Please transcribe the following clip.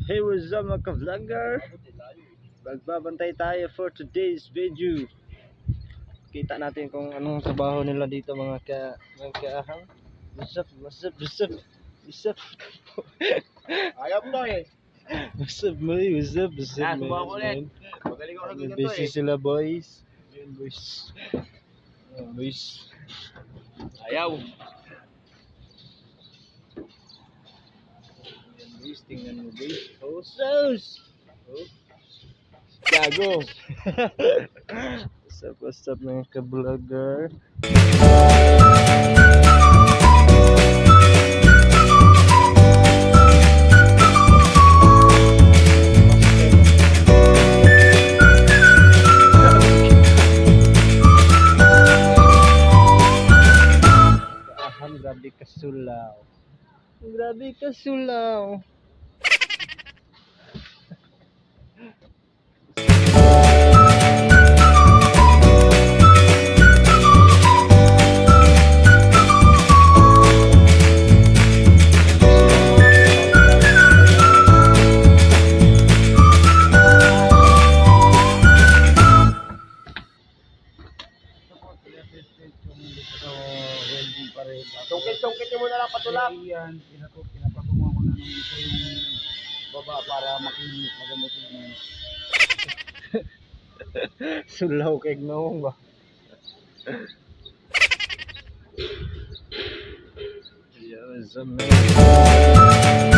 Hey, what's up mga ka-vlogger? Magbabantay tayo for today's video. Kita natin kung anong trabaho nila dito mga kaahang. What's up, what's up, what's up, what's up? Ayaw mo eh. What's up, boy? What's up, what's up, man? Magaling ako ng Busy ganito sila, boys. Ayun, boys. Boys. Ayaw. Ayan, boys. Tingnan mo, boys. Oh, sus! Oh. Gago! What's up, mga ka-vlogger? Grabe ka sulaw. Grabe ka sulaw. Tungkit-tungkit mo na lang patulak. Yan, pinapatungan ko na nung ito yung baba para makinis, maganda tignan. Sulaw kay gnawang ba? Yeah, it's amazing.